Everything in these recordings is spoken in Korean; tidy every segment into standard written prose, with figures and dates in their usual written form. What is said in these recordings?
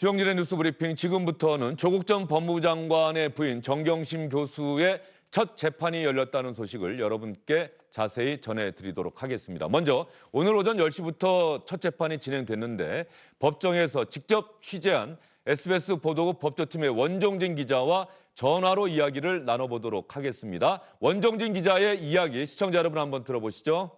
주영진의 뉴스 브리핑 지금부터는 조국 전 법무부 장관의 부인 정경심 교수의 첫 재판이 열렸다는 소식을 여러분께 자세히 전해드리도록 하겠습니다. 먼저 오늘 오전 10시부터 첫 재판이 진행됐는데 법정에서 직접 취재한 SBS 보도국 법조팀의 원종진 기자와 전화로 이야기를 나눠보도록 하겠습니다. 원종진 기자의 이야기 시청자 여러분 한번 들어보시죠.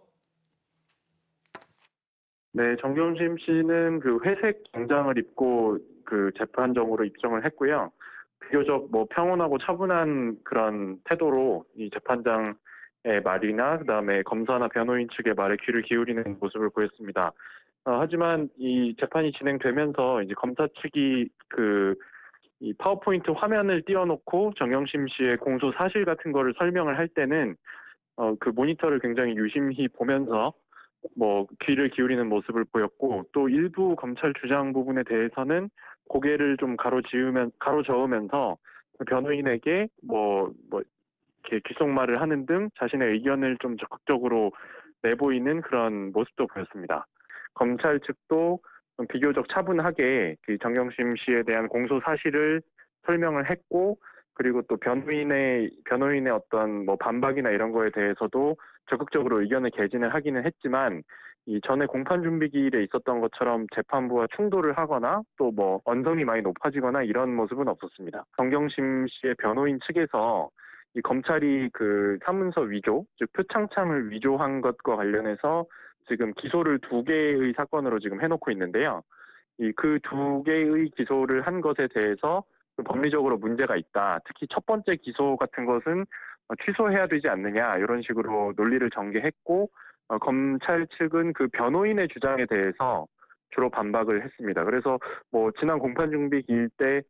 네, 정경심 씨는 그 회색 정장을 입고 그 재판정으로 입정을 했고요. 비교적 평온하고 차분한 그런 태도로 이 재판장의 말이나 그다음에 검사나 변호인 측의 말에 귀를 기울이는 모습을 보였습니다. 하지만 이 재판이 진행되면서 이제 검사 측이 이 파워포인트 화면을 띄워놓고 정경심 씨의 공소 사실 같은 거를 설명을 할 때는 그 모니터를 굉장히 유심히 보면서 귀를 기울이는 모습을 보였고, 또 일부 검찰 주장 부분에 대해서는 고개를 좀 가로저으면서 변호인에게 이렇게 귓속말을 하는 등 자신의 의견을 좀 적극적으로 내보이는 그런 모습도 보였습니다. 검찰 측도 비교적 차분하게 그 정경심 씨에 대한 공소 사실을 설명을 했고, 그리고 또 변호인의 어떤 반박이나 이런 거에 대해서도 적극적으로 의견을 개진을 하기는 했지만, 이 전에 공판 준비 기일에 있었던 것처럼 재판부와 충돌을 하거나 또 언성이 많이 높아지거나 이런 모습은 없었습니다. 정경심 씨의 변호인 측에서 이 검찰이 그 사문서 위조, 즉 표창장을 위조한 것과 관련해서 지금 기소를 2개의 사건으로 지금 해놓고 있는데요. 이 그 2개의 기소를 한 것에 대해서 법리적으로 문제가 있다. 특히 첫 번째 기소 같은 것은 취소해야 되지 않느냐, 이런 식으로 논리를 전개했고, 검찰 측은 그 변호인의 주장에 대해서 주로 반박을 했습니다. 그래서 지난 공판 준비 기일 때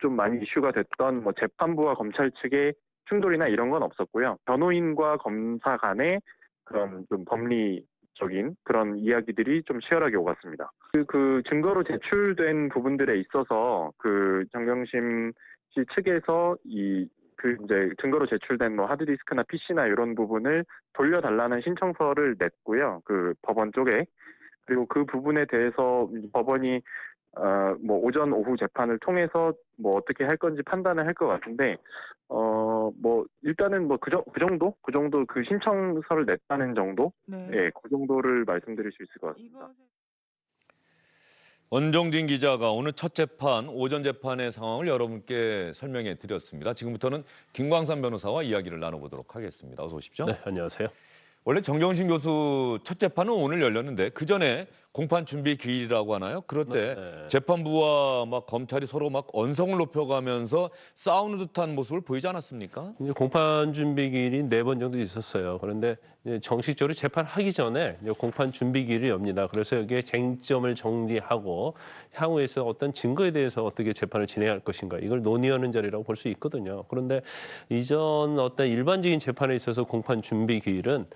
좀 많이 이슈가 됐던 재판부와 검찰 측의 충돌이나 이런 건 없었고요. 변호인과 검사 간의 그런 좀 법리적인 그런 이야기들이 좀 치열하게 오갔습니다. 그 증거로 제출된 부분들에 있어서 그 정경심 씨 측에서 이제 증거로 제출된 하드디스크나 PC나 이런 부분을 돌려달라는 신청서를 냈고요. 그 법원 쪽에. 그리고 그 부분에 대해서 법원이 오전 오후 재판을 통해서 어떻게 할 건지 판단을 할 것 같은데, 일단은 그 정도 그 신청서를 냈다는 정도? 네. 예, 그 정도를 말씀드릴 수 있을 것 같습니다. 원종진 기자가 오늘 첫 재판, 오전 재판의 상황을 여러분께 설명해 드렸습니다. 지금부터는 김광산 변호사와 이야기를 나눠보도록 하겠습니다. 어서 오십시오. 네, 안녕하세요. 원래 정경심 교수 첫 재판은 오늘 열렸는데 그 전에 공판 준비 기일이라고 하나요? 그럴 때 네. 재판부와 검찰이 서로 언성을 높여가면서 싸우는 듯한 모습을 보이지 않았습니까? 이제 공판 준비 기일이 4번 정도 있었어요. 그런데 이제 정식적으로 재판하기 전에 이제 공판 준비 기일이 엽니다. 그래서 여기에 쟁점을 정리하고 향후에서 어떤 증거에 대해서 어떻게 재판을 진행할 것인가, 이걸 논의하는 자리라고 볼 수 있거든요. 그런데 이전 어떤 일반적인 재판에 있어서 공판 준비 기일은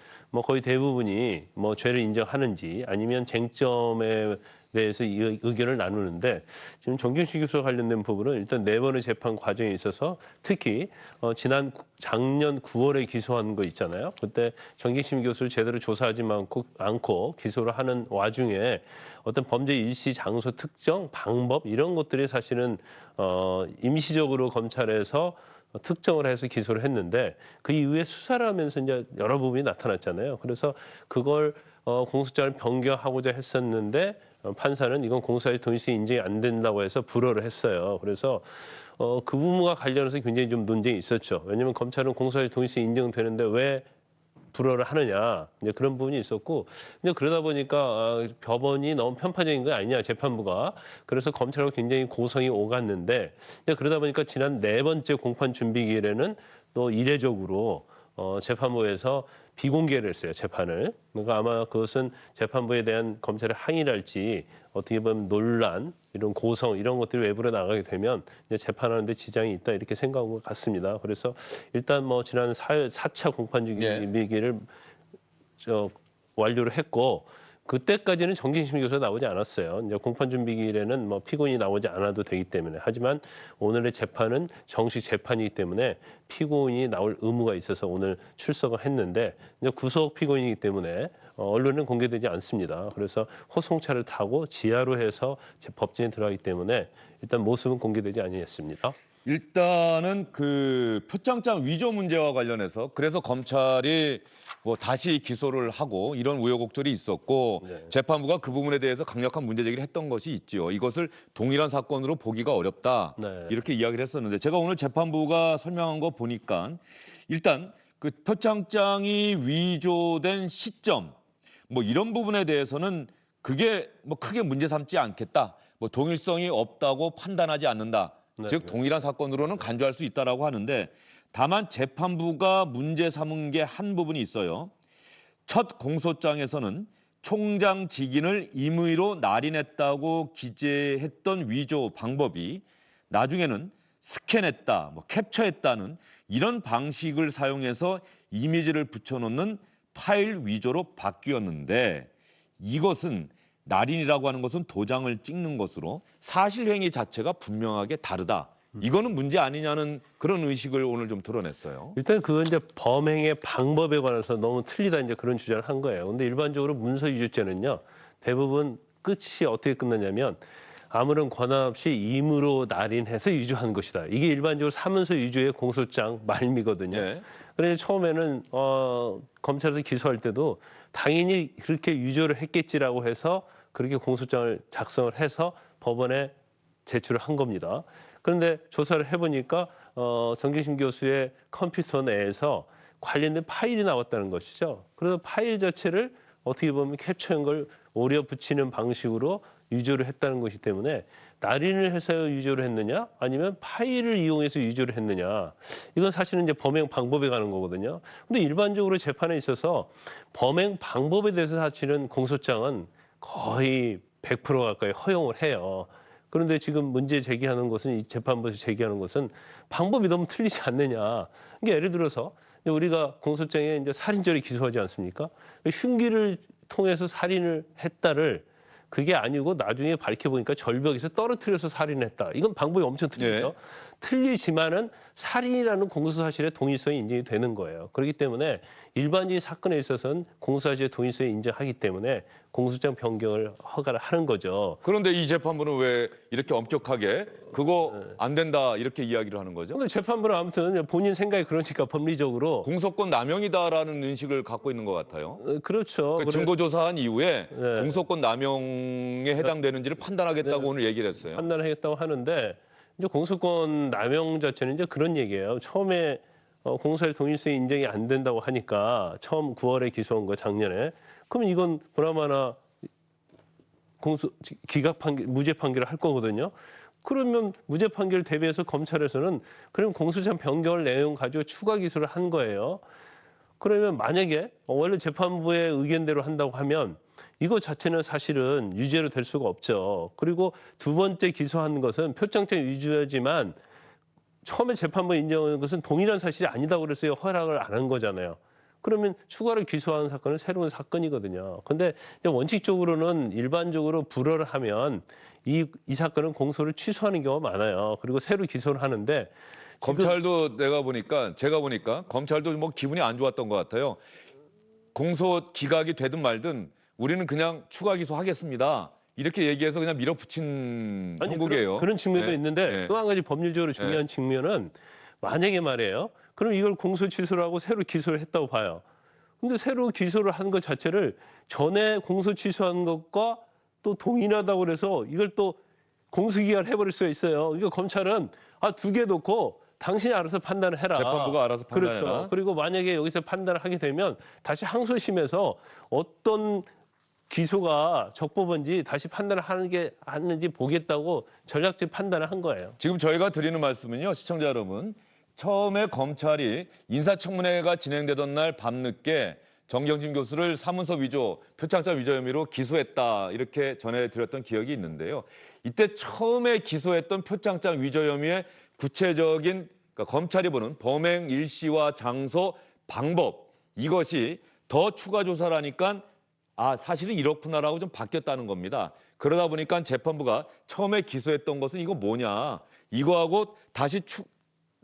거의 대부분이 죄를 인정하는지 아니면 쟁점에 대해서 의견을 나누는데, 지금 정경심 교수와 관련된 부분은 일단 4번의 재판 과정에 있어서 특히 작년 9월에 기소한 거 있잖아요. 그때 정경심 교수를 제대로 조사하지 않고 기소를 하는 와중에 어떤 범죄 일시, 장소 특정, 방법 이런 것들이 사실은 임시적으로 검찰에서 특정을 해서 기소를 했는데, 그 이후에 수사를 하면서 이제 여러 부분이 나타났잖아요. 그래서 그걸 공소장을 변경하고자 했었는데 판사는 이건 공소사실 동일시 인정이 안 된다고 해서 불허를 했어요. 그래서 그 부분과 관련해서 굉장히 좀 논쟁이 있었죠. 왜냐하면 검찰은 공소사실 동일시 인정되는데 왜 불허를 하느냐, 이제 그런 부분이 있었고, 이제 그러다 보니까 법원이 너무 편파적인 거 아니냐, 재판부가. 그래서 검찰하고 굉장히 고성이 오갔는데, 이제 그러다 보니까 지난 4번째 공판 준비 기일에는 또 이례적으로 재판부에서 비공개를 했어요, 재판을. 그러니까 아마 그것은 재판부에 대한 검찰의 항의랄지 어떻게 보면 논란, 이런 고성 이런 것들이 외부로 나가게 되면 이제 재판하는데 지장이 있다, 이렇게 생각한 것 같습니다. 그래서 일단 지난 4차 공판 준비기를 완료를 했고, 그때까지는 정경심 교수가 나오지 않았어요. 이제 공판 준비 기일에는 피고인이 나오지 않아도 되기 때문에. 하지만 오늘의 재판은 정식 재판이기 때문에 피고인이 나올 의무가 있어서 오늘 출석을 했는데, 이제 구속 피고인이기 때문에 언론은 공개되지 않습니다. 그래서 호송차를 타고 지하로 해서 법정에 들어가기 때문에 일단 모습은 공개되지 아니했습니다. 일단은 그 표창장 위조 문제와 관련해서 그래서 검찰이 뭐 다시 기소를 하고 이런 우여곡절이 있었고 네. 재판부가 그 부분에 대해서 강력한 문제 제기를 했던 것이 있지요. 이것을 동일한 사건으로 보기가 어렵다. 네. 이렇게 이야기를 했었는데 제가 오늘 재판부가 설명한 거 보니까 일단 그 표창장이 위조된 시점 뭐 이런 부분에 대해서는 그게 뭐 크게 문제 삼지 않겠다. 뭐 동일성이 없다고 판단하지 않는다. 네. 즉 동일한 사건으로는 간주할 수 있다라고 하는데 다만 재판부가 문제 삼은 게 한 부분이 있어요. 첫 공소장에서는 총장 직인을 임의로 날인했다고 기재했던 위조 방법이 나중에는 스캔했다, 뭐 캡처했다는 이런 방식을 사용해서 이미지를 붙여놓는 파일 위조로 바뀌었는데 이것은 날인이라고 하는 것은 도장을 찍는 것으로 사실 행위 자체가 분명하게 다르다. 이거는 문제 아니냐는 그런 의식을 오늘 좀 드러냈어요. 일단 그건 이제 범행의 방법에 관해서 너무 틀리다 이제 그런 주장을 한 거예요. 근데 일반적으로 문서 위조죄는요 대부분 끝이 어떻게 끝나냐면 아무런 권한 없이 임의로 날인해서 위조한 것이다. 이게 일반적으로 사문서 위조의 공소장 말미거든요. 네. 그래서 처음에는 검찰에서 기소할 때도 당연히 그렇게 위조를 했겠지라고 해서 그렇게 공소장을 작성을 해서 법원에 제출을 한 겁니다. 그런데 조사를 해보니까 정경심 교수의 컴퓨터 내에서 관련된 파일이 나왔다는 것이죠. 그래서 파일 자체를 어떻게 보면 캡처한 걸 오려 붙이는 방식으로 위조를 했다는 것이기 때문에 날인을 해서 위조를 했느냐 아니면 파일을 이용해서 위조를 했느냐 이건 사실은 이제 범행 방법에 가는 거거든요. 근데 일반적으로 재판에 있어서 범행 방법에 대해서 사실은 공소장은 거의 100% 가까이 허용을 해요. 그런데 지금 문제 제기하는 것은 이 재판부에서 제기하는 것은 방법이 너무 틀리지 않느냐. 이게 예를 들어서 우리가 공소장에 이제 살인죄를 기소하지 않습니까? 흉기를 통해서 살인을 했다를 그게 아니고 나중에 밝혀보니까 절벽에서 떨어뜨려서 살인했다. 이건 방법이 엄청 틀리죠. 네. 틀리지만은 살인이라는 공소사실의 동일성이 인정이 되는 거예요. 그렇기 때문에 일반적인 사건에 있어서는 공소사실의 동일성을 인정하기 때문에 공소장 변경을 허가를 하는 거죠. 그런데 이 재판부는 왜 이렇게 엄격하게 그거 안 된다 이렇게 이야기를 하는 거죠? 근데 재판부는 아무튼 본인 생각이 그러니까 법리적으로 공소권 남용이다라는 인식을 갖고 있는 것 같아요. 그렇죠. 그 증거 조사한 이후에 네. 공소권 남용에 해당되는지를 판단하겠다고 오늘 얘기를 했어요. 판단을 하겠다고 하는데 이제 공소권 남용 자체는 이제 그런 얘기예요. 처음에 공소의 동일성이 인정이 안 된다고 하니까 처음 9월에 기소한 거 작년에 그럼 이건 보나마나 기각 판결, 무죄 판결을 할 거거든요. 그러면 무죄 판결 대비해서 검찰에서는 그럼 공소장 변경 내용 가지고 추가 기소를 한 거예요. 그러면 만약에 원래 재판부의 의견대로 한다고 하면 이거 자체는 사실은 유죄로 될 수가 없죠. 그리고 두 번째 기소한 것은 표창장 위조지만 처음에 재판부 인정한 것은 동일한 사실이 아니다고 그래서 허락을 안 한 거잖아요. 그러면 추가로 기소하는 사건은 새로운 사건이거든요. 근데 원칙적으로는 일반적으로 불허를 하면 이 사건은 공소를 취소하는 경우가 많아요. 그리고 새로 기소를 하는데 검찰도 제가 보니까 검찰도 뭐 기분이 안 좋았던 것 같아요. 공소 기각이 되든 말든 우리는 그냥 추가 기소하겠습니다. 이렇게 얘기해서 그냥 밀어붙인 형국이에요. 그런 측면도 네. 있는데 네. 또 한 가지 법률적으로 중요한 측면은 만약에 말이에요. 그럼 이걸 공소 취소를 하고 새로 기소를 했다고 봐요. 근데 새로 기소를 한 것 자체를 전에 공소 취소한 것과 또 동일하다고 그래서 이걸 또 공소기각을 해버릴 수가 있어요. 그러니까 검찰은 두 개 놓고 당신이 알아서 판단을 해라. 재판부가 알아서 판단해라. 그렇죠. 그리고 만약에 여기서 판단을 하게 되면 다시 항소심에서 어떤 기소가 적법한지 다시 판단을 하는지 보겠다고 전략적 판단을 한 거예요. 지금 저희가 드리는 말씀은요, 시청자 여러분. 처음에 검찰이 인사청문회가 진행되던 날 밤늦게 정경심 교수를 사문서 위조, 표창장 위조 혐의로 기소했다 이렇게 전해드렸던 기억이 있는데요. 이때 처음에 기소했던 표창장 위조 혐의의 구체적인 그러니까 검찰이 보는 범행 일시와 장소, 방법 이것이 더 추가 조사를 하니까 사실은 이렇구나라고 좀 바뀌었다는 겁니다. 그러다 보니까 재판부가 처음에 기소했던 것은 이거 뭐냐 이거하고 다시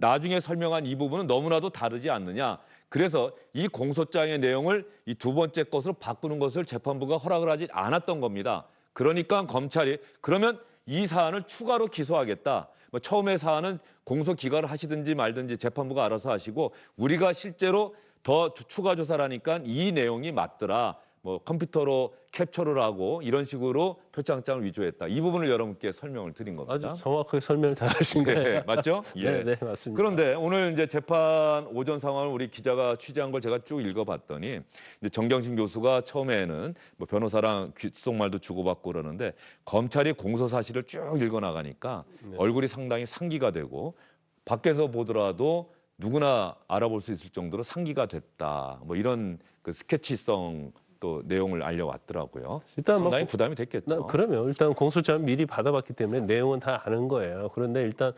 나중에 설명한 이 부분은 너무나도 다르지 않느냐. 그래서 이 공소장의 내용을 이 두 번째 것으로 바꾸는 것을 재판부가 허락을 하지 않았던 겁니다. 그러니까 검찰이 그러면 이 사안을 추가로 기소하겠다. 뭐 처음에 사안은 공소 기각을 하시든지 말든지 재판부가 알아서 하시고 우리가 실제로 더 추가 조사를 하니까 이 내용이 맞더라. 뭐 컴퓨터로 캡처를 하고 이런 식으로 표창장을 위조했다. 이 부분을 여러분께 설명을 드린 겁니다. 아주 정확하게 설명을 잘하신 거예요. 네, 맞죠? 예. 네, 맞습니다. 그런데 오늘 이제 재판 오전 상황을 우리 기자가 취재한 걸 제가 쭉 읽어봤더니 이제 정경심 교수가 처음에는 뭐 변호사랑 귓속말도 주고받고 그러는데 검찰이 공소 사실을 쭉 읽어나가니까 얼굴이 상당히 상기가 되고 밖에서 보더라도 누구나 알아볼 수 있을 정도로 상기가 됐다. 뭐 이런 그 스케치성 또 내용을 알려왔더라고요. 일단 상당히 부담이 됐겠죠. 그러면 일단 공소장 미리 받아봤기 때문에 내용은 다 아는 거예요. 그런데 일단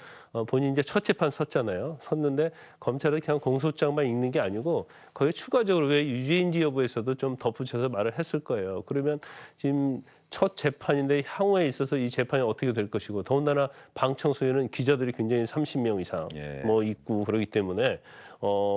본인이 이제 첫 재판 섰잖아요. 섰는데 검찰은 그냥 공소장만 읽는 게 아니고 거기에 추가적으로 왜 유죄인지 여부에서도 좀 덧붙여서 말을 했을 거예요. 그러면 지금 첫 재판인데 향후에 있어서 이 재판이 어떻게 될 것이고 더군다나 방청소에는 기자들이 굉장히 30명 이상 예. 뭐 있고 그러기 때문에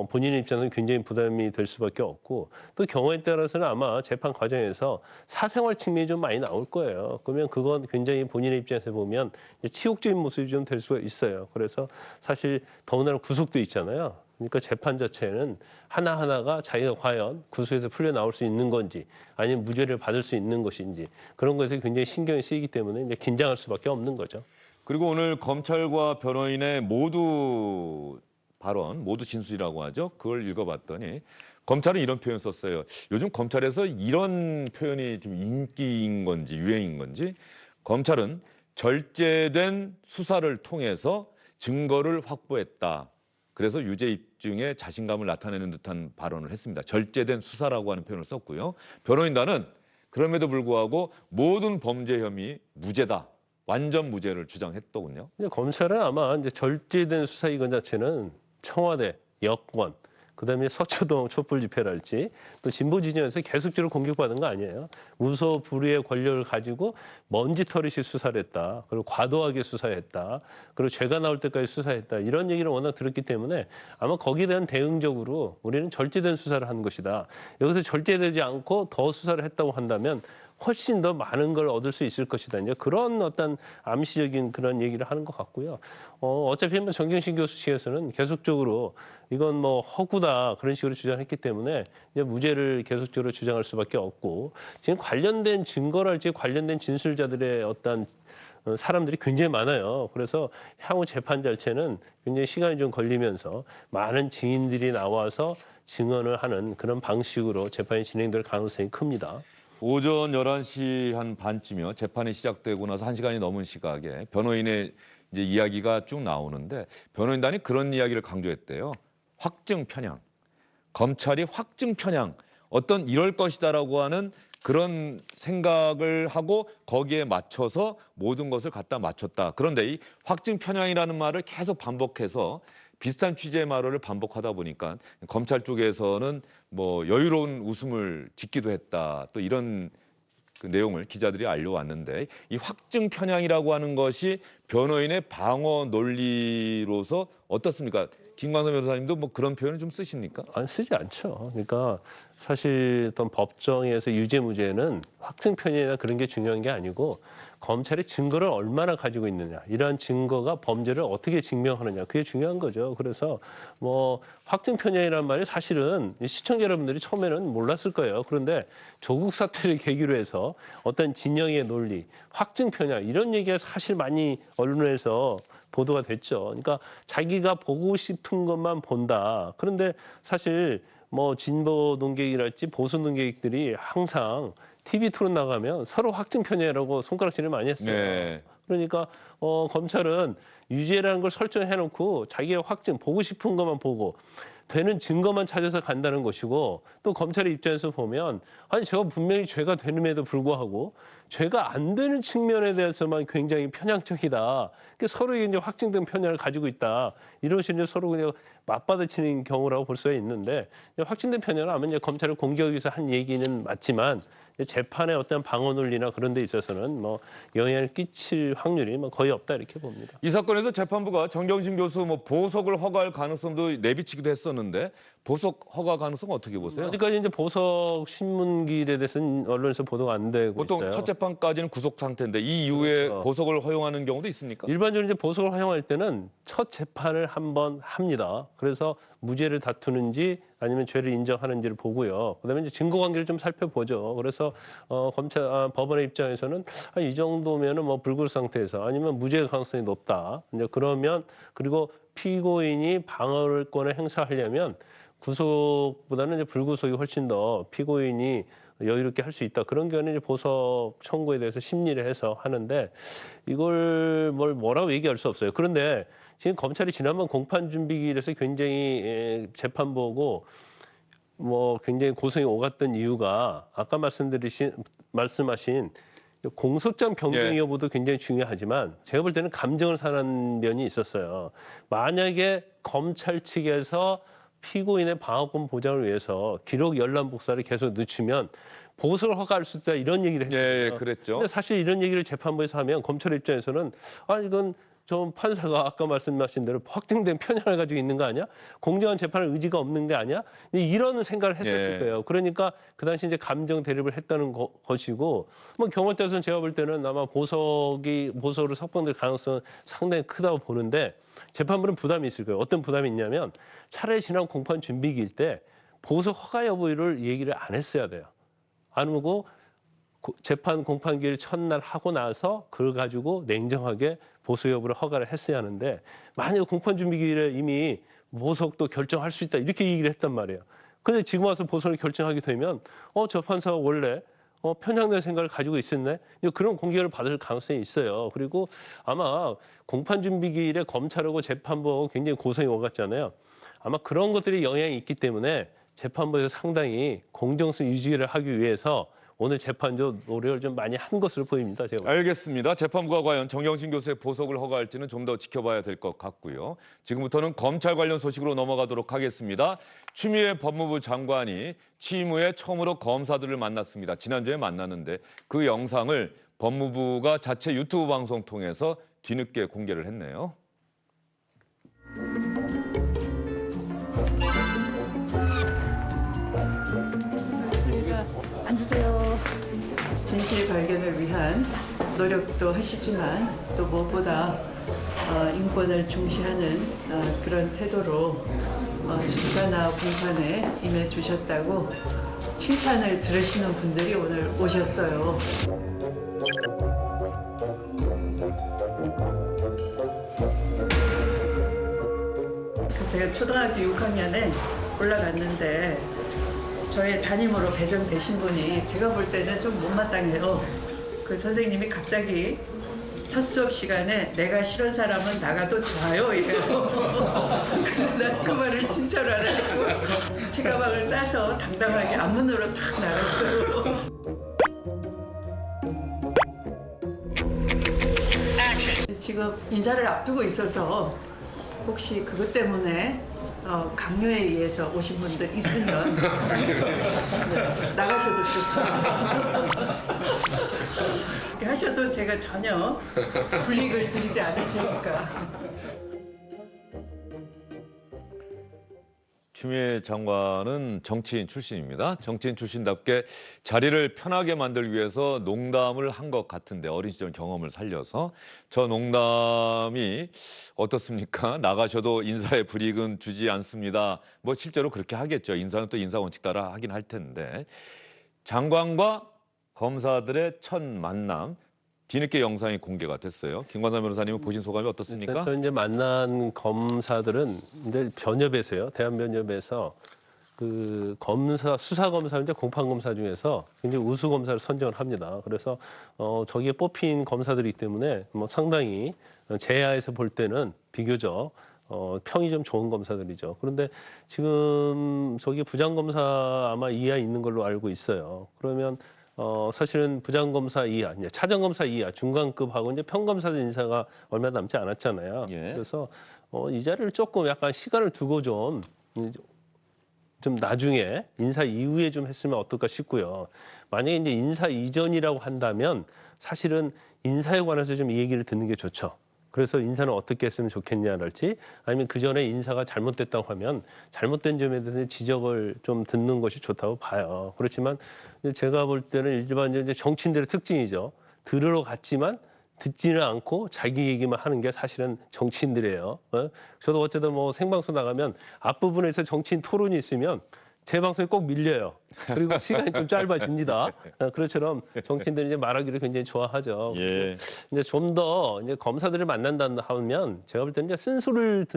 본인의 입장에서는 굉장히 부담이 될 수밖에 없고 또 경우에 따라서는 아마 재판 과정에서 사생활 측면이 좀 많이 나올 거예요. 그러면 그건 굉장히 본인의 입장에서 보면 이제 치욕적인 모습이 좀 될 수가 있어요. 그래서 사실 더군다나 구속돼 있잖아요. 그러니까 재판 자체는 하나하나가 자기가 과연 구속에서 풀려 나올 수 있는 건지 아니면 무죄를 받을 수 있는 것인지 그런 것에 굉장히 신경이 쓰이기 때문에 이제 긴장할 수밖에 없는 거죠. 그리고 오늘 검찰과 변호인의 모두 발언, 모두 진술이라고 하죠. 그걸 읽어봤더니 검찰은 이런 표현 썼어요. 요즘 검찰에서 이런 표현이 좀 인기인 건지 유행인 건지 검찰은 절제된 수사를 통해서 증거를 확보했다. 그래서 유죄 입증에 자신감을 나타내는 듯한 발언을 했습니다. 절제된 수사라고 하는 표현을 썼고요. 변호인단은 그럼에도 불구하고 모든 범죄 혐의 무죄다. 완전 무죄를 주장했더군요. 검찰은 아마 이제 절제된 수사 이건 자체는 청와대, 여권, 그다음에 서초동 촛불 집회랄지 또 진보 진영에서 계속적으로 공격받은 거 아니에요. 우서 불위의 권력을 가지고 먼지털이식 수사를 했다. 그리고 과도하게 수사했다. 그리고 죄가 나올 때까지 수사했다. 이런 얘기를 워낙 들었기 때문에 아마 거기에 대한 대응적으로 우리는 절제된 수사를 한 것이다. 여기서 절제되지 않고 더 수사를 했다고 한다면 훨씬 더 많은 걸 얻을 수 있을 것이다. 이제 그런 어떤 암시적인 그런 얘기를 하는 것 같고요. 어차피 뭐 정경심 교수 측에서는 계속적으로 이건 뭐 허구다 그런 식으로 주장했기 때문에 이제 무죄를 계속적으로 주장할 수밖에 없고 지금 관련된 증거랄지 관련된 진술자들의 어떤 사람들이 굉장히 많아요. 그래서 향후 재판 자체는 굉장히 시간이 좀 걸리면서 많은 증인들이 나와서 증언을 하는 그런 방식으로 재판이 진행될 가능성이 큽니다. 오전 11시 한 반쯤이요. 재판이 시작되고 나서 1시간이 넘은 시각에 변호인의 이제 이야기가 쭉 나오는데 변호인단이 그런 이야기를 강조했대요. 확증 편향. 검찰이 확증 편향. 어떤 이럴 것이다라고 하는 그런 생각을 하고 거기에 맞춰서 모든 것을 갖다 맞췄다. 그런데 이 확증 편향이라는 말을 계속 반복해서 비슷한 취지의 말을 반복하다 보니까 검찰 쪽에서는 뭐 여유로운 웃음을 짓기도 했다. 또 이런 그 내용을 기자들이 알려왔는데 이 확증 편향이라고 하는 것이 변호인의 방어 논리로서 어떻습니까? 김광선 변호사님도 뭐 그런 표현을 좀 쓰십니까? 아니, 쓰지 않죠. 그러니까 사실 어떤 법정에서 유죄 무죄는 확증 편향이나 그런 게 중요한 게 아니고 검찰이 증거를 얼마나 가지고 있느냐, 이러한 증거가 범죄를 어떻게 증명하느냐, 그게 중요한 거죠. 그래서 뭐 확증 편향이라는 말이 사실은 시청자 여러분들이 처음에는 몰랐을 거예요. 그런데 조국 사태를 계기로 해서 어떤 진영의 논리, 확증 편향 이런 얘기가 사실 많이 언론에서 보도가 됐죠. 그러니까 자기가 보고 싶은 것만 본다. 그런데 사실 뭐 진보 논객이랄지 보수 논객들이 항상 TV 토론 나가면 서로 확증 편향이라고 손가락질을 많이 했어요. 네. 그러니까 검찰은 유죄라는 걸 설정해놓고 자기가 확증 보고 싶은 것만 보고 되는 증거만 찾아서 간다는 것이고 또 검찰의 입장에서 보면 아니 제가 분명히 죄가 되는에도 불구하고 죄가 안 되는 측면에 대해서만 굉장히 편향적이다. 그러니까 서로 이제 확증된 편향을 가지고 있다. 이런 식으로 서로 그냥 맞받아치는 경우라고 볼 수가 있는데 확증된 편향을 하면 이제 검찰을 공격하기 위해서 한 얘기는 맞지만 재판의 어떤 방어 논리나 그런 데 있어서는 뭐 영향을 끼칠 확률이 뭐 거의 없다 이렇게 봅니다. 이 사건에서 재판부가 정경심 교수 뭐 보석을 허가할 가능성도 내비치기도 했었는데 보석 허가 가능성 어떻게 보세요? 아직까지 이제 보석 신문길에 대해서는 언론에서 보도가 안 되고 보통 있어요. 첫 재판까지는 구속 상태인데 이 이후에 그렇죠. 보석을 허용하는 경우도 있습니까? 일반적으로 이제 보석을 허용할 때는 첫 재판을 한번 합니다. 그래서 무죄를 다투는지 아니면 죄를 인정하는지를 보고요. 그다음에 이제 증거 관계를 좀 살펴보죠. 그래서 법원의 입장에서는 이 정도면은 뭐 불구속 상태에서 아니면 무죄 가능성이 높다. 이제 그러면 그리고 피고인이 방어권을 행사하려면 구속보다는 이제 불구속이 훨씬 더 피고인이 여유롭게 할 수 있다. 그런 경우는 이제 보석 청구에 대해서 심리를 해서 하는데 이걸 뭐라고 얘기할 수 없어요. 그런데 지금 검찰이 지난번 공판 준비기일에서 굉장히 재판부고 뭐 굉장히 고성이 오갔던 이유가 아까 말씀하신 공소장 변경 예. 여부도 굉장히 중요하지만 제가 볼 때는 감정을 사는 면이 있었어요. 만약에 검찰 측에서 피고인의 방어권 보장을 위해서 기록 열람 복사를 계속 늦추면 보석을 허가할 수 있다 이런 얘기를 했거든요. 예, 그랬죠. 근데 사실 이런 얘기를 재판부에서 하면 검찰 입장에서는 이건 좀 판사가 아까 말씀하신 대로 확정된 편향을 가지고 있는 거 아니야? 공정한 재판을 의지가 없는 게 아니야? 이런 생각을 했었을 예. 거예요. 그러니까 그 당시 이제 감정 대립을 했다는 것이고 뭐 경우 따라서는 제가 볼 때는 아마 보석으로 석방될 가능성은 상당히 크다고 보는데 재판부는 부담이 있을 거예요. 어떤 부담이 있냐면 차라리 지난 공판 준비기일 때 보석 허가 여부를 얘기를 안 했어야 돼요. 안 하고 재판 공판기일 첫날 하고 나서 그걸 가지고 냉정하게 보석 여부를 허가를 했어야 하는데 만약 공판 준비기일에 이미 보석도 결정할 수 있다 이렇게 얘기를 했단 말이에요. 그런데 지금 와서 보석을 결정하게 되면 저 판사가 원래 편향된 생각을 가지고 있었네. 그런 공격을 받을 가능성이 있어요. 그리고 아마 공판 준비기일에 검찰하고 재판부하고 굉장히 고성이 오갔잖아요. 아마 그런 것들이 영향이 있기 때문에 재판부에서 상당히 공정성 유지를 하기 위해서 오늘 재판조 노력을 좀 많이 한 것으로 보입니다. 제가. 알겠습니다. 재판부가 과연 정경심 교수의 보석을 허가할지는 좀 더 지켜봐야 될 것 같고요. 지금부터는 검찰 관련 소식으로 넘어가도록 하겠습니다. 추미애 법무부 장관이 취임 후에 처음으로 검사들을 만났습니다. 지난주에 만났는데 그 영상을 법무부가 자체 유튜브 방송 통해서 뒤늦게 공개를 했네요. 앉으세요. 진실 발견을 위한 노력도 하시지만 또 무엇보다 인권을 중시하는 그런 태도로 수사나 공판에 임해 주셨다고 칭찬을 들으시는 분들이 오늘 오셨어요. 제가 초등학교 6학년에 올라갔는데 저의 담임으로 배정되신 분이 제가 볼 때는 좀 못마땅해요. 그 선생님이 갑자기 첫 수업 시간에 내가 싫은 사람은 나가도 좋아요 이래요. 그래서 난 그 말을 진짜로 알아듣고 책가방을 싸서 당당하게 앞문으로 탁 나갔어요. 지금 인사를 앞두고 있어서 혹시 그것 때문에 강요에 의해서 오신 분들 있으면 나가셔도 좋습니다. 그렇게 하셔도 제가 전혀 불이익을 드리지 않을 테니까. 추미애 장관은 정치인 출신입니다. 정치인 출신답게 자리를 편하게 만들기 위해서 농담을 한 것 같은데 어린 시절 경험을 살려서 저 농담이 어떻습니까? 나가셔도 인사에 불이익은 주지 않습니다. 뭐 실제로 그렇게 하겠죠. 인사는 또 인사 원칙 따라 하긴 할 텐데 장관과 검사들의 첫 만남 뒤늦게 영상이 공개가 됐어요. 김관삼 변호사님은 보신 소감이 어떻습니까? 저 이제 만난 검사들은 이제 변협에서요. 대한변협에서 그 수사 검사 이제 공판 검사 중에서 굉장히 우수 검사를 선정을 합니다. 그래서 저기에 뽑힌 검사들이기 때문에 뭐 상당히 제야에서 볼 때는 비교적 평이 좀 좋은 검사들이죠. 그런데 지금 저기 부장검사 아마 이하 있는 걸로 알고 있어요. 그러면 사실은 부장검사 이하, 이제 차장검사 이하, 중간급하고 이제 평검사들 인사가 얼마 남지 않았잖아요. 예. 그래서 이 자리를 조금 약간 시간을 두고 좀 나중에 인사 이후에 좀 했으면 어떨까 싶고요. 만약에 이제 인사 이전이라고 한다면 사실은 인사에 관해서 좀 이 얘기를 듣는 게 좋죠. 그래서 인사는 어떻게 했으면 좋겠냐랄지 아니면 그 전에 인사가 잘못됐다고 하면 잘못된 점에 대해서 지적을 좀 듣는 것이 좋다고 봐요. 그렇지만 제가 볼 때는 일반적으로 정치인들의 특징이죠. 들으러 갔지만 듣지는 않고 자기 얘기만 하는 게 사실은 정치인들이에요. 저도 어쨌든 뭐 생방송 나가면 앞부분에서 정치인 토론이 있으면 제 방송에 꼭 밀려요. 그리고 시간이 좀 짧아집니다. 그렇처럼 정치인들이 이제 말하기를 굉장히 좋아하죠. 예. 이제 좀 더 이제 검사들을 만난다 하면 제가 볼 때는 이제 쓴소리를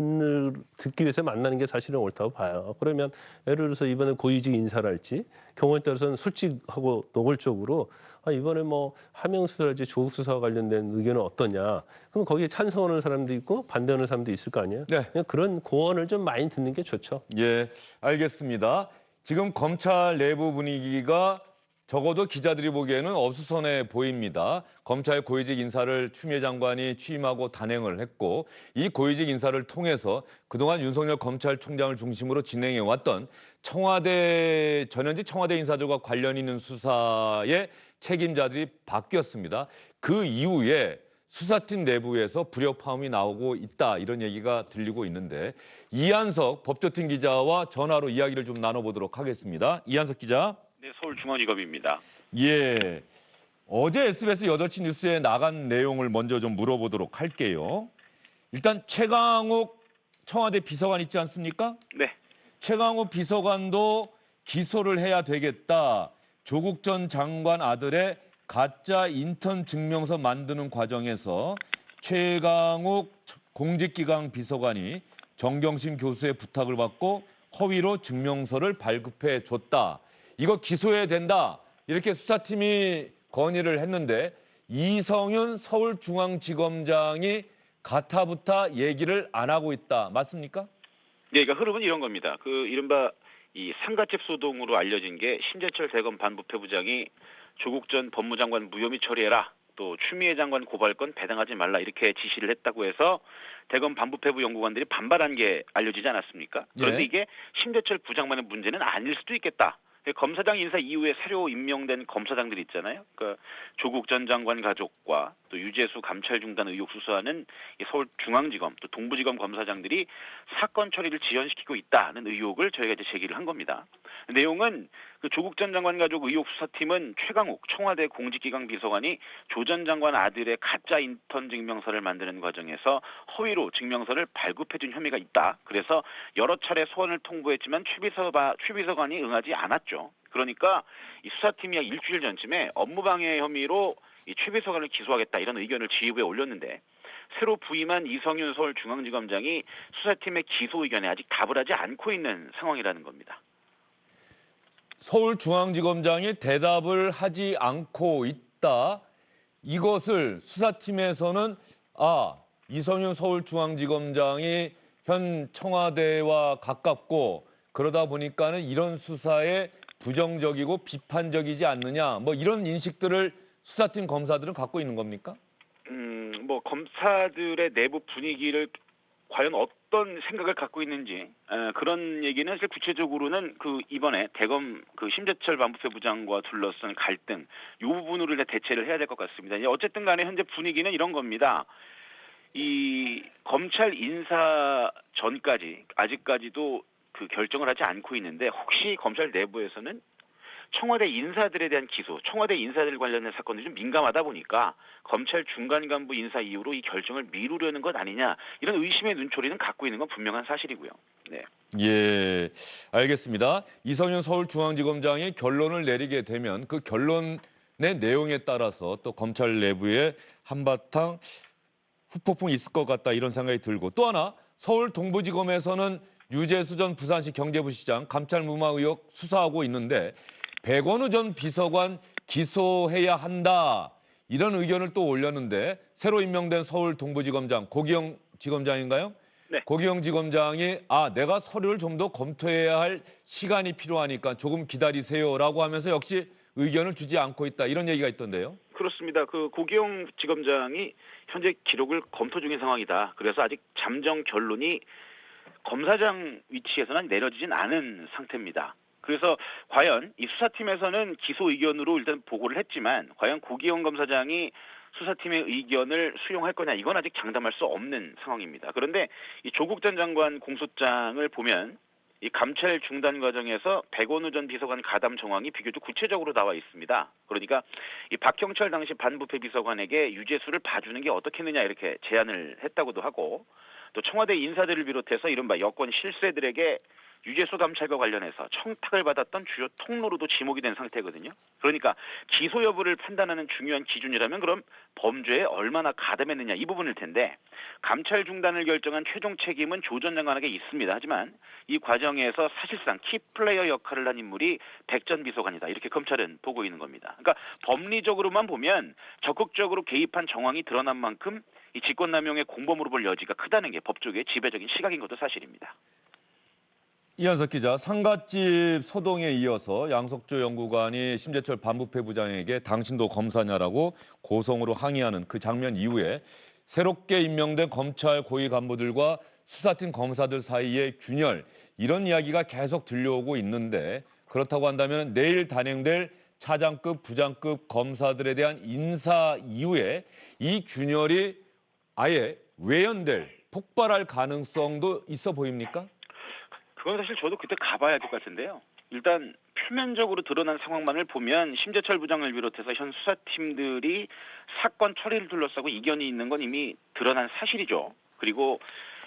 듣기 위해서 만나는 게 사실은 옳다고 봐요. 그러면 예를 들어서 이번에 고위직 인사를 할지 경우에 따라서는 솔직하고 노골적으로 이번에 뭐 하명 수사랄지 조국 수사와 관련된 의견은 어떠냐? 그럼 거기에 찬성하는 사람도 있고 반대하는 사람도 있을 거 아니에요? 네. 그냥 그런 고언을 좀 많이 듣는 게 좋죠. 예, 알겠습니다. 지금 검찰 내부 분위기가 적어도 기자들이 보기에는 어수선해 보입니다. 검찰 고위직 인사를 추미애 장관이 취임하고 단행을 했고 이 고위직 인사를 통해서 그동안 윤석열 검찰총장을 중심으로 진행해왔던 전현직 청와대 인사들과 관련 있는 수사의 책임자들이 바뀌었습니다. 그 이후에 수사팀 내부에서 불협화음이 나오고 있다 이런 얘기가 들리고 있는데 이한석 법조팀 기자와 전화로 이야기를 좀 나눠보도록 하겠습니다. 이한석 기자. 네, 서울중앙지검입니다. 예, 어제 SBS 8시 뉴스에 나간 내용을 먼저 좀 물어보도록 할게요. 일단 최강욱 청와대 비서관 있지 않습니까? 네, 최강욱 비서관도 기소를 해야 되겠다. 조국 전 장관 아들의 가짜 인턴 증명서 만드는 과정에서 최강욱 공직기강 비서관이 정경심 교수의 부탁을 받고 허위로 증명서를 발급해 줬다. 이거 기소해야 된다. 이렇게 수사팀이 건의를 했는데 이성윤 서울중앙지검장이 가타부타 얘기를 안 하고 있다. 맞습니까? 네, 그러니까 흐름은 이런 겁니다. 그 이른바 이 상가집 소동으로 알려진 게 심재철 대검 반부패부장이 조국 전 법무장관 무혐의 처리해라. 또 추미애 장관 고발건 배당하지 말라 이렇게 지시를 했다고 해서 대검 반부패부 연구관들이 반발한 게 알려지지 않았습니까? 그런데 예. 이게 심재철 부장만의 문제는 아닐 수도 있겠다. 검사장 인사 이후에 새로 임명된 검사장들 있잖아요. 그러니까 조국 전 장관 가족과 또 유재수 감찰 중단 의혹 수사하는 이 서울중앙지검 또 동부지검 검사장들이 사건 처리를 지연시키고 있다는 의혹을 저희가 이제 제기를 한 겁니다. 내용은 그 조국 전 장관 가족 의혹 수사팀은 최강욱 청와대 공직기강 비서관이 조 전 장관 아들의 가짜 인턴 증명서를 만드는 과정에서 허위로 증명서를 발급해준 혐의가 있다. 그래서 여러 차례 소원을 통보했지만 최 비서관이 응하지 않았죠. 그러니까 이 수사팀이 약 일주일 전쯤에 업무방해 혐의로 이 최 비서관을 기소하겠다 이런 의견을 지휘부에 올렸는데 새로 부임한 이성윤 서울중앙지검장이 수사팀의 기소 의견에 아직 답을 하지 않고 있는 상황이라는 겁니다. 서울중앙지검장이 대답을 하지 않고 있다. 이것을 수사팀에서는 이성윤 서울중앙지검장이 현 청와대와 가깝고 그러다 보니까는 이런 수사에 부정적이고 비판적이지 않느냐. 뭐 이런 인식들을 수사팀 검사들은 갖고 있는 겁니까? 뭐 검사들의 내부 분위기를 과연 어떤 생각을 갖고 있는지 그런 얘기는 사실 구체적으로는 그 이번에 대검 그 심재철 반부패부장과 둘러싼 갈등 이 부분으로 이제 대체를 해야 될 것 같습니다. 이제 어쨌든 간에 현재 분위기는 이런 겁니다. 이 검찰 인사 전까지 아직까지도 그 결정을 하지 않고 있는데 혹시 검찰 내부에서는 청와대 인사들에 대한 기소, 청와대 인사들 관련된 사건들이 좀 민감하다 보니까 검찰 중간 간부 인사 이후로 이 결정을 미루려는 것 아니냐 이런 의심의 눈초리는 갖고 있는 건 분명한 사실이고요. 네. 예, 알겠습니다. 이성윤 서울중앙지검장이 결론을 내리게 되면 그 결론의 내용에 따라서 또 검찰 내부에 한바탕 후폭풍이 있을 것 같다 이런 생각이 들고 또 하나 서울 동부지검에서는 유재수 전 부산시 경제부시장 감찰 무마 의혹 수사하고 있는데 백원우 전 비서관 기소해야 한다 이런 의견을 또 올렸는데 새로 임명된 서울 동부지검장 고기영 지검장인가요? 네. 고기영 지검장이 내가 서류를 좀 더 검토해야 할 시간이 필요하니까 조금 기다리세요라고 하면서 역시 의견을 주지 않고 있다 이런 얘기가 있던데요. 그렇습니다. 그 고기영 지검장이 현재 기록을 검토 중인 상황이다. 그래서 아직 잠정 결론이 검사장 위치에서는 내려지진 않은 상태입니다. 그래서 과연 이 수사팀에서는 기소 의견으로 일단 보고를 했지만 과연 고기영 검사장이 수사팀의 의견을 수용할 거냐 이건 아직 장담할 수 없는 상황입니다. 그런데 이 조국 전 장관 공소장을 보면 이 감찰 중단 과정에서 백원우 전 비서관 가담 정황이 비교적 구체적으로 나와 있습니다. 그러니까 이 박형철 당시 반부패 비서관에게 유재수를 봐주는 게 어떻겠느냐 이렇게 제안을 했다고도 하고 또 청와대 인사들을 비롯해서 이른바 여권 실세들에게 유재수 감찰과 관련해서 청탁을 받았던 주요 통로로도 지목이 된 상태거든요. 그러니까 기소 여부를 판단하는 중요한 기준이라면 그럼 범죄에 얼마나 가담했느냐 이 부분일 텐데 감찰 중단을 결정한 최종 책임은 조 전 장관에게 있습니다. 하지만 이 과정에서 사실상 키플레이어 역할을 한 인물이 백 전 비서관이다. 이렇게 검찰은 보고 있는 겁니다. 그러니까 법리적으로만 보면 적극적으로 개입한 정황이 드러난 만큼 이 직권남용의 공범으로 볼 여지가 크다는 게 법조계의 지배적인 시각인 것도 사실입니다. 이한석 기자, 상갓집 소동에 이어서 양석조 연구관이 심재철 반부패 부장에게 당신도 검사냐라고 고성으로 항의하는 그 장면 이후에 새롭게 임명된 검찰 고위 간부들과 수사팀 검사들 사이의 균열 이런 이야기가 계속 들려오고 있는데 그렇다고 한다면 내일 단행될 차장급, 부장급 검사들에 대한 인사 이후에 이 균열이 아예 외연될, 폭발할 가능성도 있어 보입니까? 그건 사실 저도 그때 가봐야 할 것 같은데요. 일단 표면적으로 드러난 상황만을 보면 심재철 부장을 비롯해서 현 수사팀들이 사건 처리를 둘러싸고 이견이 있는 건 이미 드러난 사실이죠. 그리고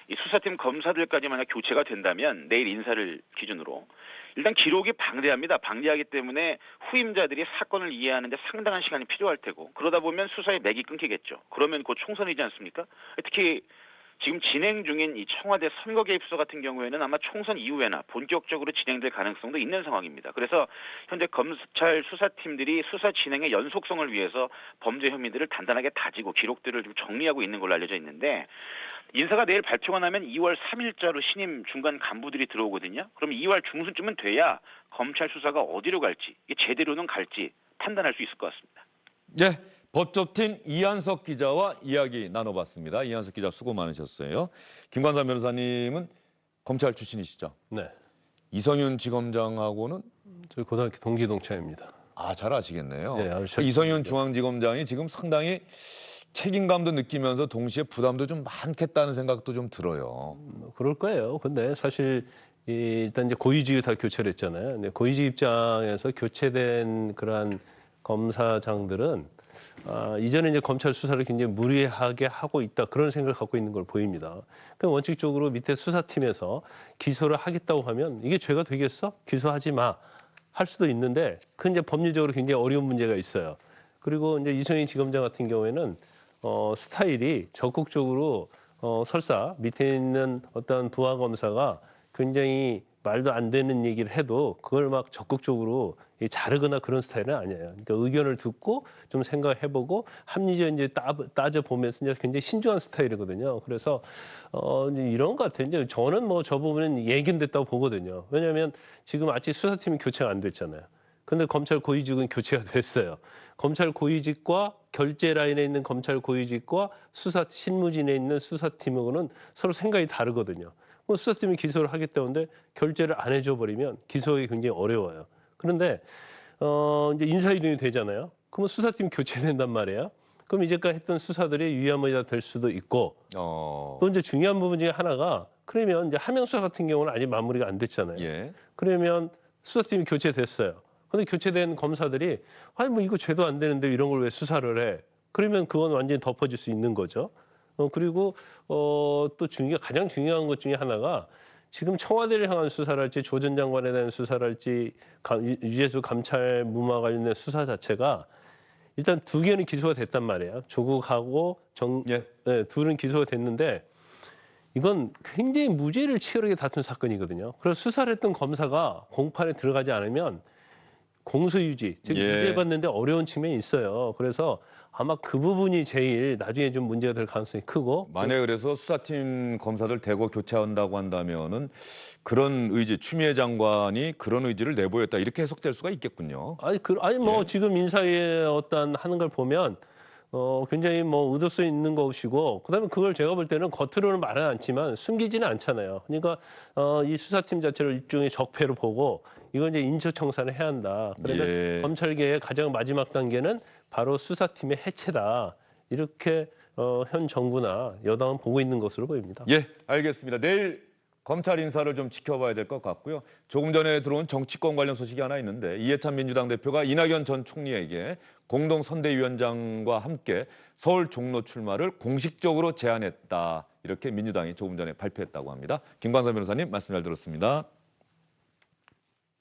이 수사팀 검사들까지 만약 교체가 된다면 내일 인사를 기준으로 일단 기록이 방대합니다. 방대하기 때문에 후임자들이 사건을 이해하는 데 상당한 시간이 필요할 테고 그러다 보면 수사의 맥이 끊기겠죠. 그러면 곧 총선이지 않습니까? 특히 지금 진행 중인 이 청와대 선거 개입 수사 같은 경우에는 아마 총선 이후에나 본격적으로 진행될 가능성도 있는 상황입니다. 그래서 현재 검찰 수사팀들이 수사 진행의 연속성을 위해서 범죄 혐의들을 단단하게 다지고 기록들을 좀 정리하고 있는 걸로 알려져 있는데 인사가 내일 발표가 나면 2월 3일자로 신임 중간 간부들이 들어오거든요. 그럼 2월 중순쯤은 돼야 검찰 수사가 어디로 갈지, 이게 제대로는 갈지 판단할 수 있을 것 같습니다. 네, 법조팀 이한석 기자와 이야기 나눠봤습니다. 이한석 기자 수고 많으셨어요. 김관삼 변호사님은 검찰 출신이시죠? 네, 이성윤 지검장하고는 저희 고등학교 동기 동창입니다. 잘 아시겠네요. 네, 아주 잘 이성윤 중앙지검장이 지금 상당히 책임감도 느끼면서 동시에 부담도 좀 많겠다는 생각도 좀 들어요. 그럴 거예요. 근데 사실 일단 이제 고위직이 다 교체를 했잖아요. 근데 고위직 입장에서 교체된 그러한 검사장들은 이전에 이제 검찰 수사를 굉장히 무리하게 하고 있다 그런 생각을 갖고 있는 걸 보입니다. 그럼 원칙적으로 밑에 수사팀에서 기소를 하겠다고 하면 이게 죄가 되겠어? 기소하지 마. 할 수도 있는데 그 이제 법리적으로 굉장히 어려운 문제가 있어요. 그리고 이제 이성윤 지검장 같은 경우에는 스타일이 적극적으로 설사 밑에 있는 어떤 부하 검사가 굉장히 말도 안 되는 얘기를 해도 그걸 막 적극적으로 자르거나 그런 스타일은 아니에요. 그러니까 의견을 듣고 좀 생각해보고 합리적 이제 따져 보면서 이제 굉장히 신중한 스타일이거든요. 그래서 이제 이런 것 같아요. 이제 저는 뭐 저 부분은 예견됐다고 보거든요. 왜냐하면 지금 아직 수사팀이 교체가 안 됐잖아요. 근데 검찰 고위직은 교체가 됐어요. 검찰 고위직과 결재 라인에 있는 검찰 고위직과 수사 실무진에 있는 수사팀하고는 서로 생각이 다르거든요. 수사팀이 기소를 하겠다는데 결재를 안 해줘 버리면 기소하기 굉장히 어려워요. 그런데 이제 인사 이동이 되잖아요. 그러면 수사팀 교체된단 말이에요. 그럼 이제까지 했던 수사들이 유야무야 될 수도 있고 또 이제 중요한 부분 중에 하나가 그러면 이제 하명 수사 같은 경우는 아직 마무리가 안 됐잖아요. 예. 그러면 수사팀이 교체됐어요. 근데 교체된 검사들이 아니 뭐 이거 죄도 안 되는데 이런 걸 왜 수사를 해? 그러면 그건 완전히 덮어질 수 있는 거죠. 그리고 또 가장 중요한 것 중에 하나가 지금 청와대를 향한 수사랄지 조 전 장관에 대한 수사랄지 유재수 감찰 무마 관련된 수사 자체가 일단 두 개는 기소가 됐단 말이에요. 조국하고 예. 네, 둘은 기소가 됐는데 이건 굉장히 무죄를 치열하게 다툰 사건이거든요. 그래서 수사를 했던 검사가 공판에 들어가지 않으면 공소유지, 즉 예. 유죄받는데 어려운 측면이 있어요. 그래서 아마 그 부분이 제일 나중에 좀 문제가 될 가능성이 크고 만약에 그래서 수사팀 검사들 대거 교체한다고 한다면은 그런 의지, 추미애 장관이 그런 의지를 내보였다 이렇게 해석될 수가 있겠군요. 아니 뭐 예. 지금 인사에 어떤 하는 걸 보면 굉장히 뭐 의도성 있는 것이고 그다음에 그걸 제가 볼 때는 겉으로는 말은 않지만 숨기지는 않잖아요. 그러니까 이 수사팀 자체를 일종의 적폐로 보고 이건 이제 인처청산을 해야 한다. 그러면 예. 검찰계의 가장 마지막 단계는 바로 수사팀의 해체다. 이렇게 현 정부나 여당은 보고 있는 것으로 보입니다. 예, 알겠습니다. 내일 검찰 인사를 좀 지켜봐야 될 것 같고요. 조금 전에 들어온 정치권 관련 소식이 하나 있는데 이해찬 민주당 대표가 이낙연 전 총리에게 공동 선대위원장과 함께 서울 종로 출마를 공식적으로 제안했다. 이렇게 민주당이 조금 전에 발표했다고 합니다. 김광선 변호사님 말씀 잘 들었습니다.